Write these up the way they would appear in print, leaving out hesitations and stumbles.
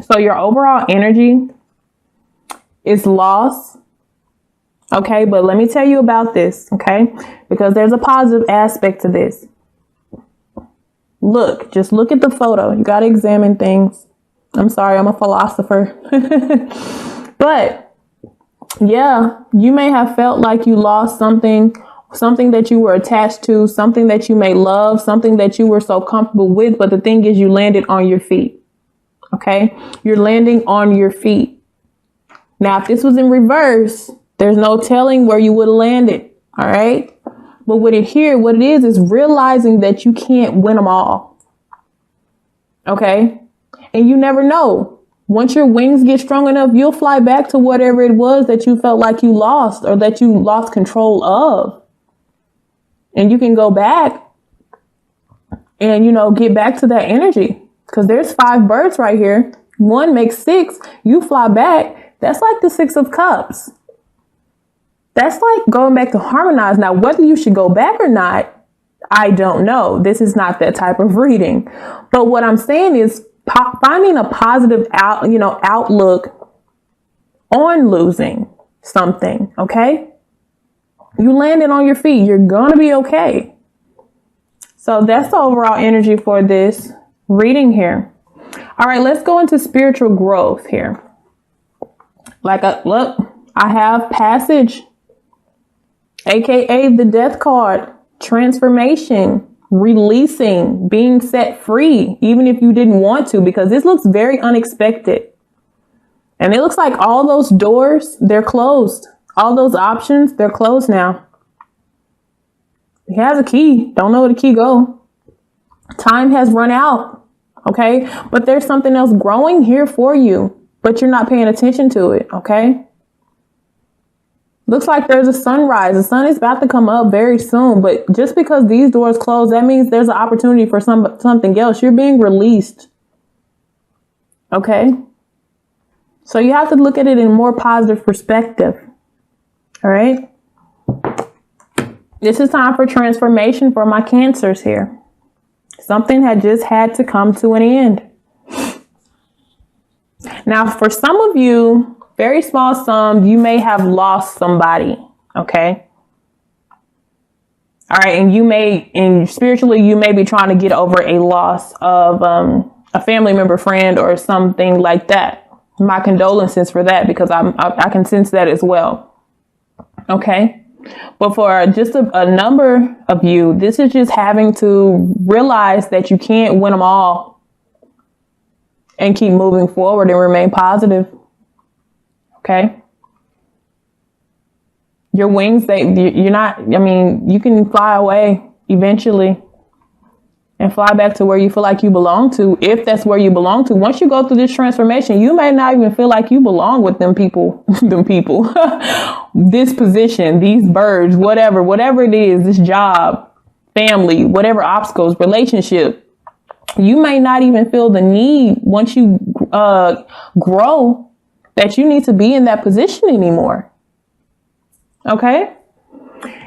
So your overall energy is loss. Okay, but let me tell you about this, okay? Because there's a positive aspect to this. Just look at the photo. You got to examine things. I'm sorry, I'm a philosopher. But yeah, you may have felt like you lost something that you were attached to, something that you may love, something that you were so comfortable with. But the thing is, you landed on your feet. Okay, you're landing on your feet. Now, if this was in reverse, there's no telling where you would have landed. All right. But what it is realizing that you can't win them all. Okay. And you never know. Once your wings get strong enough, you'll fly back to whatever it was that you felt like you lost or that you lost control of. And you can go back and, get back to that energy. Because there's 5 birds right here. 1 makes 6. You fly back. That's like the 6 of Cups. That's like going back to harmonize. Now, whether you should go back or not, I don't know. This is not that type of reading. But what I'm saying is finding a positive outlook on losing something. Okay. You landed on your feet. You're going to be okay. So that's the overall energy for this reading here. All right, let's go into spiritual growth here. Look, I have passage, aka the death card, transformation, releasing, being set free, even if you didn't want to, because this looks very unexpected. And it looks like all those doors, they're closed. All those options, they're closed now. He has a key. Don't know where the key go. Time has run out. Okay. But there's something else growing here for you, but you're not paying attention to it. Okay. Looks like there's a sunrise. The sun is about to come up very soon, but just because these doors close, that means there's an opportunity for something else. You're being released. Okay. So you have to look at it in a more positive perspective. All right. This is time for transformation for my Cancers here. Something had just had to come to an end. Now, for some of you, very small sum, you may have lost somebody. Okay. All right. And spiritually, you may be trying to get over a loss of a family member, friend, or something like that. My condolences for that, because I can sense that as well. Okay. But for just a number of you, this is just having to realize that you can't win them all and keep moving forward and remain positive. Okay. Your wings, you can fly away eventually and fly back to where you feel like you belong to, if that's where you belong to. Once you go through this transformation, you may not even feel like you belong with them people, this position, these birds, whatever it is, this job, family, whatever obstacles, relationship. You may not even feel the need once you grow that you need to be in that position anymore. Okay.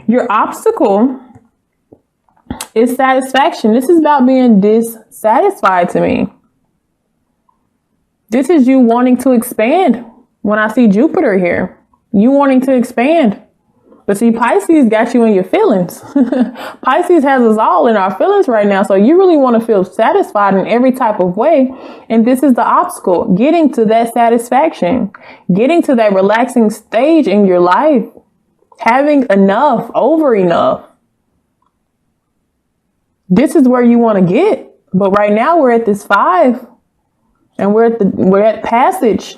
Your obstacle is satisfaction. This is about being dissatisfied to me. This is you wanting to expand. When I see Jupiter here, you wanting to expand. But see, Pisces got you in your feelings. Pisces has us all in our feelings right now. So you really want to feel satisfied in every type of way. And this is the obstacle, getting to that satisfaction, getting to that relaxing stage in your life, having enough, over enough. This is where you want to get. But right now we're at this 5 and we're at passage.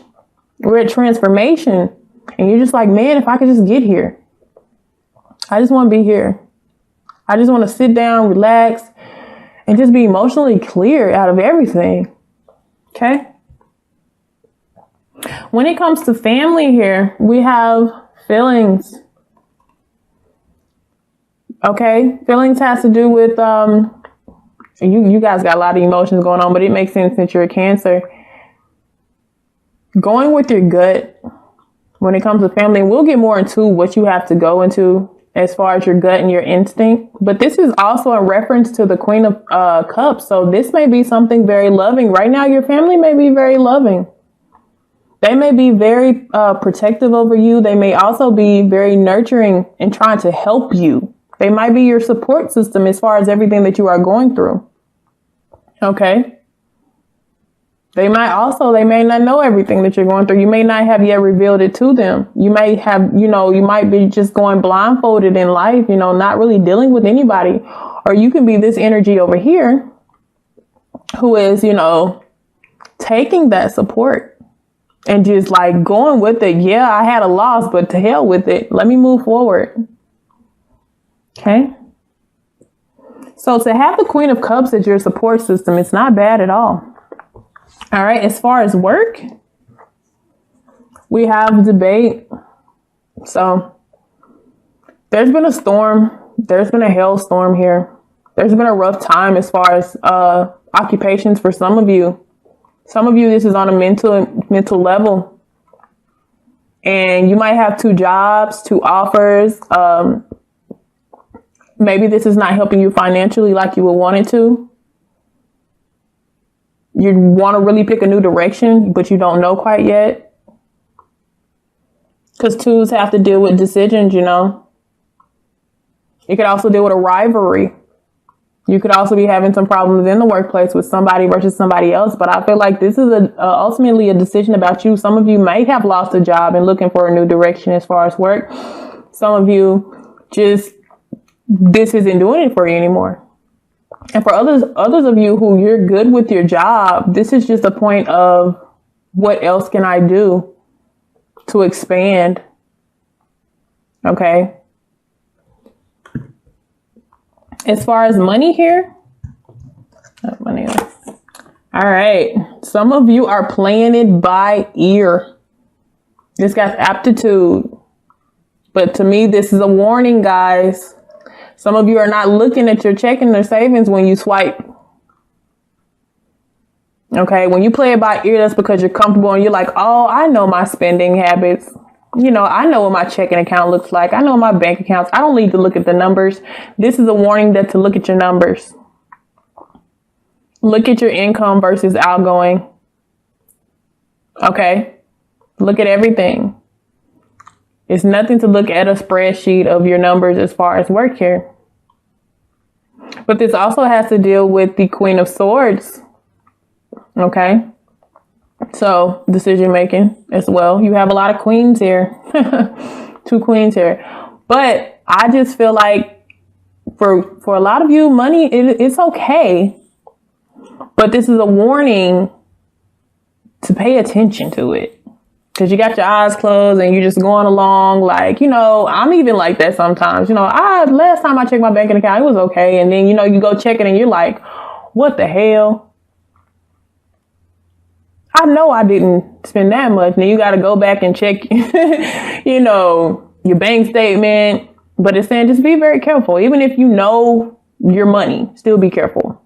We're at transformation. And you're just like, man, if I could just get here. I just want to be here. I just want to sit down, relax, and just be emotionally clear out of everything. Okay. When it comes to family here, we have feelings. Okay. Feelings has to do with, you guys got a lot of emotions going on, but it makes sense since you're a Cancer. Going with your gut when it comes to family, and we'll get more into what you have to go into as far as your gut and your instinct. But this is also in reference to the Queen of Cups. So this may be something very loving. Right now, your family may be very loving. They may be very protective over you. They may also be very nurturing and trying to help you. They might be your support system as far as everything that you are going through. Okay. They may not know everything that you're going through. You may not have yet revealed it to them. You may have, you might be just going blindfolded in life, not really dealing with anybody. Or you can be this energy over here who is, taking that support and just like going with it. Yeah, I had a loss, but to hell with it. Let me move forward. Okay. So to have the Queen of Cups as your support system, it's not bad at all. All right. As far as work, we have debate. So there's been a storm. There's been a hailstorm here. There's been a rough time as far as occupations for some of you. Some of you, this is on a mental level. And you might have 2 jobs, 2 offers. Maybe this is not helping you financially like you would want it to. You want to really pick a new direction, but you don't know quite yet. Because 2s have to deal with decisions, It could also deal with a rivalry. You could also be having some problems in the workplace with somebody versus somebody else. But I feel like this is ultimately a decision about you. Some of you may have lost a job and looking for a new direction as far as work. Some of you this isn't doing it for you anymore. And for others of you who you're good with your job, this is just a point of what else can I do to expand? Okay. As far as money here, all right. Some of you are playing it by ear. This guy's aptitude. But to me, this is a warning, guys. Some of you are not looking at your checking or savings when you swipe. Okay. When you play it by ear, that's because you're comfortable and you're like, oh, I know my spending habits. I know what my checking account looks like. I know my bank accounts. I don't need to look at the numbers. This is a warning to look at your numbers. Look at your income versus outgoing. Okay. Look at everything. It's nothing to look at a spreadsheet of your numbers as far as work here. But this also has to deal with the Queen of Swords. Okay. So decision making as well. You have a lot of queens here. 2 queens here. But I just feel like for a lot of you, money, it's okay. But this is a warning to pay attention to it. Because you got your eyes closed and you're just going along like, I'm even like that sometimes. Last time I checked my banking account, it was okay. And then, you go check it and you're like, what the hell? I know I didn't spend that much. Now you got to go back and check, your bank statement. But it's saying just be very careful. Even if you know your money, still be careful.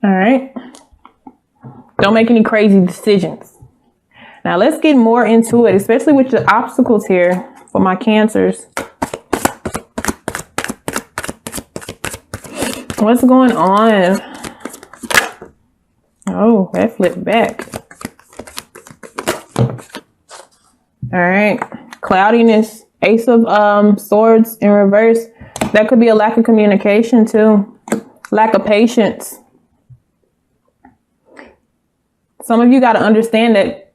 All right. Don't make any crazy decisions. Now let's get more into it, especially with the obstacles here for my Cancers. What's going on? Oh, that flipped back. All right. Cloudiness. Ace of Swords in reverse. That could be a lack of communication too. Lack of patience. Some of you got to understand that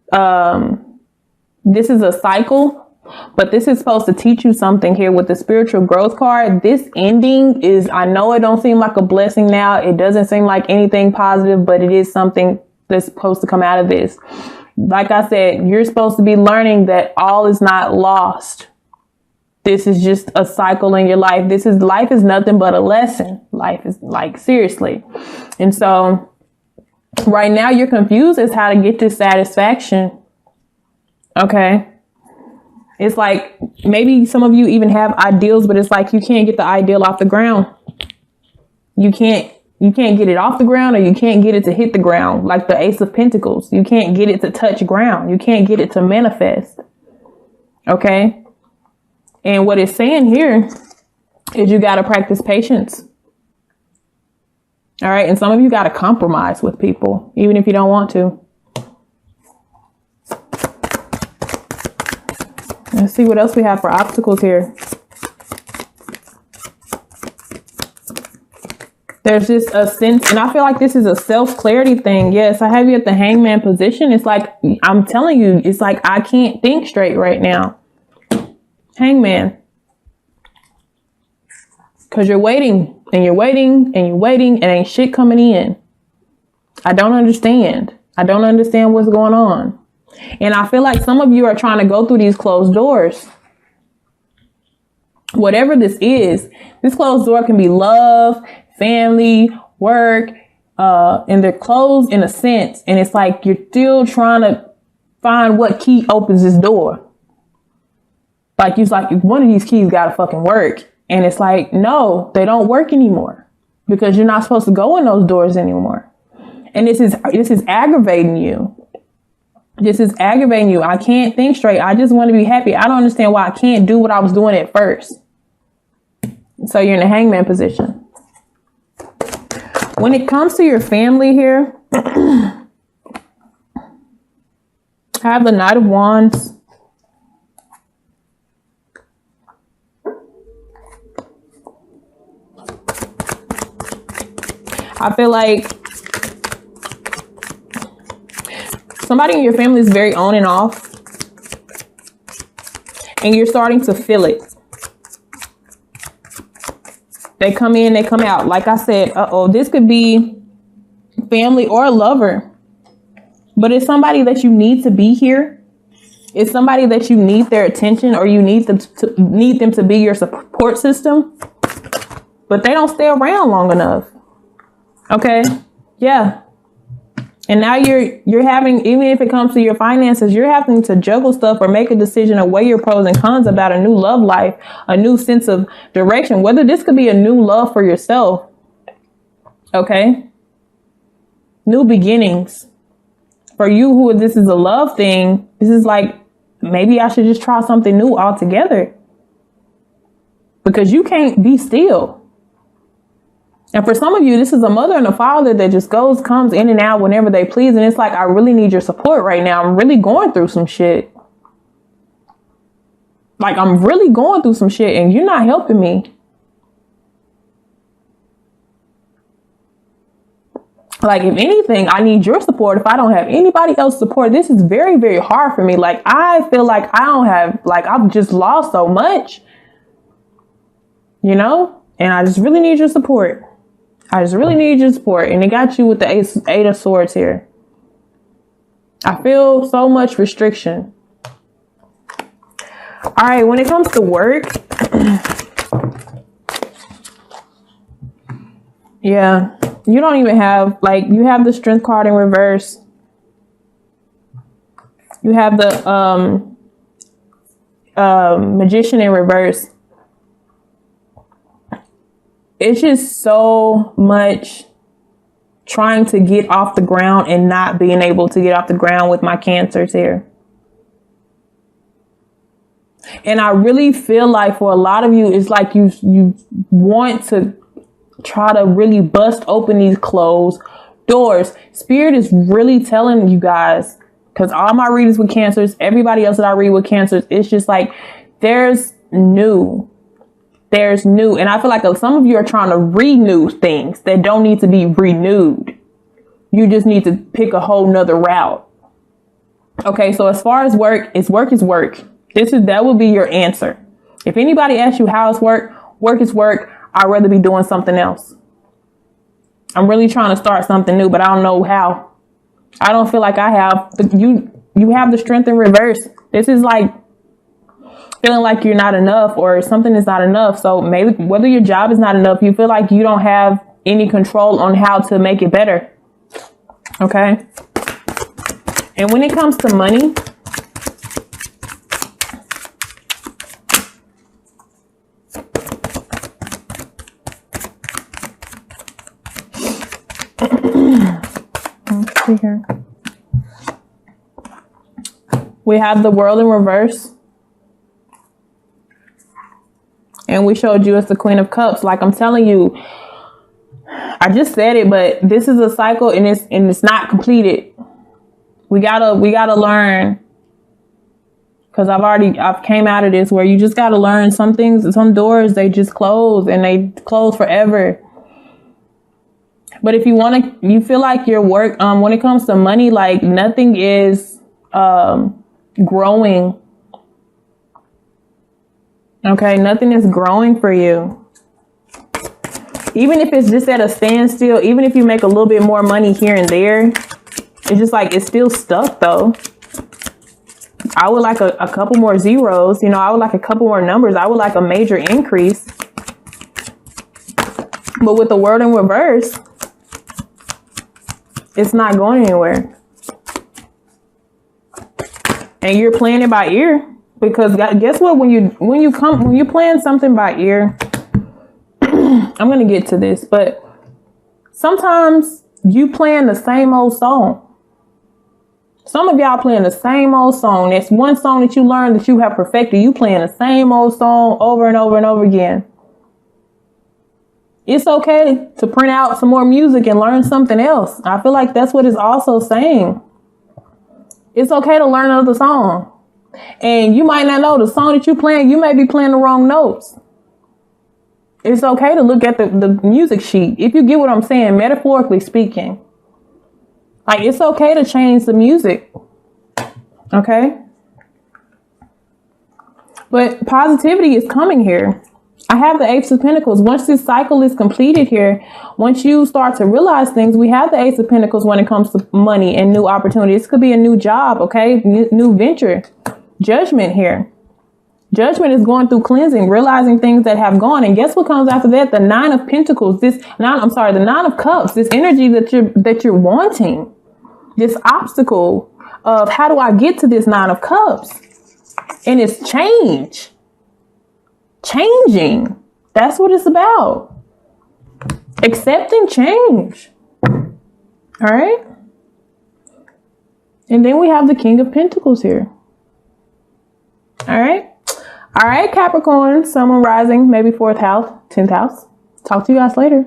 this is a cycle, but this is supposed to teach you something here with the spiritual growth card. This ending is, I know it don't seem like a blessing now. It doesn't seem like anything positive, but it is something that's supposed to come out of this. Like I said, you're supposed to be learning that all is not lost. This is just a cycle in your life. Life is nothing but a lesson. Life is like, seriously. And so right now you're confused as how to get this satisfaction. Okay. It's like maybe some of you even have ideals, but it's like you can't get the ideal off the ground. You can't get it off the ground, or you can't get it to hit the ground like the Ace of Pentacles. You can't get it to touch ground. You can't get it to manifest. Okay. And what it's saying here is you got to practice patience. All right. And some of you got to compromise with people, even if you don't want to. Let's see what else we have for obstacles here. There's just a sense, and I feel like this is a self-clarity thing. Yes, I have you at the hangman position. It's like, I'm telling you, it's like I can't think straight right now. Hangman. Because you're waiting, and you're waiting, and you're waiting, and ain't shit coming in. I don't understand. I don't understand what's going on. And I feel like some of you are trying to go through these closed doors. Whatever this closed door can be love, family, work, and they're closed in a sense. And it's like you're still trying to find what key opens this door. Like one of these keys gotta fucking work. And it's like, no, they don't work anymore because you're not supposed to go in those doors anymore. And this is aggravating you. This is aggravating you. I can't think straight. I just want to be happy. I don't understand why I can't do what I was doing at first. So you're in the hangman position. When it comes to your family here, I have the Knight of Wands. I feel like somebody in your family is very on and off, and you're starting to feel it. They come in, they come out. Like I said, this could be family or a lover, but it's somebody that you need to be here. It's somebody that you need their attention, or you need them to be your support system, but they don't stay around long enough. Okay. Yeah. And now you're having, even if it comes to your finances, you're having to juggle stuff or make a decision or weigh your pros and cons about a new love life, a new sense of direction, whether this could be a new love for yourself. Okay. New beginnings. For you who this is a love thing, this is like, maybe I should just try something new altogether. Because you can't be still. And for some of you, this is a mother and a father that just comes in and out whenever they please. And it's like, I really need your support right now. I'm really going through some shit. Like, I'm really going through some shit and you're not helping me. Like, if anything, I need your support. If I don't have anybody else's support, this is very, very hard for me. Like, I feel like I've just lost so much, you know, and I just really need your support. I just really need your support. And it got you with the Eight of Swords here. I feel so much restriction. All right, when it comes to work, yeah, you don't even have, like, you have the Strength card in reverse. You have the Magician in reverse. It's just so much trying to get off the ground and not being able to get off the ground with my Cancers here. And I really feel like for a lot of you, it's like you want to try to really bust open these closed doors. Spirit is really telling you guys, because all my readers with Cancers, everybody else that I read with Cancers, it's just like there's new. And I feel like some of you are trying to renew things that don't need to be renewed. You just need to pick a whole nother route. Okay, so as far as work is work. That would be your answer. If anybody asks you how it's work is work. I'd rather be doing something else. I'm really trying to start something new, but I don't know how. I don't feel like I have. You have the Strength in reverse. This is like feeling like you're not enough or something is not enough. So maybe whether your job is not enough, you feel like you don't have any control on how to make it better. Okay. And when it comes to money, let's see here. We have the World in reverse. And we showed you as the Queen of Cups. Like I'm telling you, I just said it, but this is a cycle and it's not completed. We gotta learn. Cause I've came out of this where you just gotta learn some things, some doors, they just close and they close forever. But if you feel like your work, when it comes to money, like nothing is, growing. Okay. Nothing is growing for you. Even if it's just at a standstill, even if you make a little bit more money here and there, it's just like, it's still stuck though. I would like a couple more zeros, you know, I would like a couple more numbers. I would like a major increase. But with the World in reverse, it's not going anywhere. And you're playing it by ear, because guess what? When you plan something by ear, I'm going to get to this, but sometimes you playing the same old song. Some of y'all playing the same old song. That's one song that you learned that you have perfected. You playing the same old song over and over and over again. It's okay to print out some more music and learn something else. I feel like that's what it's also saying. It's okay to learn another song. And you might not know the song that you're playing. You may be playing the wrong notes. It's okay to look at the music sheet. If you get what I'm saying, metaphorically speaking. Like, it's okay to change the music. Okay? But positivity is coming here. I have the Ace of Pentacles. Once this cycle is completed here, once you start to realize things, we have the Ace of Pentacles when it comes to money and new opportunities. This could be a new job, okay? New venture. Judgment here. Judgment is going through cleansing, realizing things that have gone. And guess what comes after that? The Nine of Pentacles. The Nine of Cups. This energy that you're wanting. This obstacle of how do I get to this Nine of Cups? And it's change. Changing. That's what it's about. Accepting change. All right. And then we have the King of Pentacles here. All right. All right, Capricorn, Sun, Moon, Rising, maybe 4th house, 10th house. Talk to you guys later.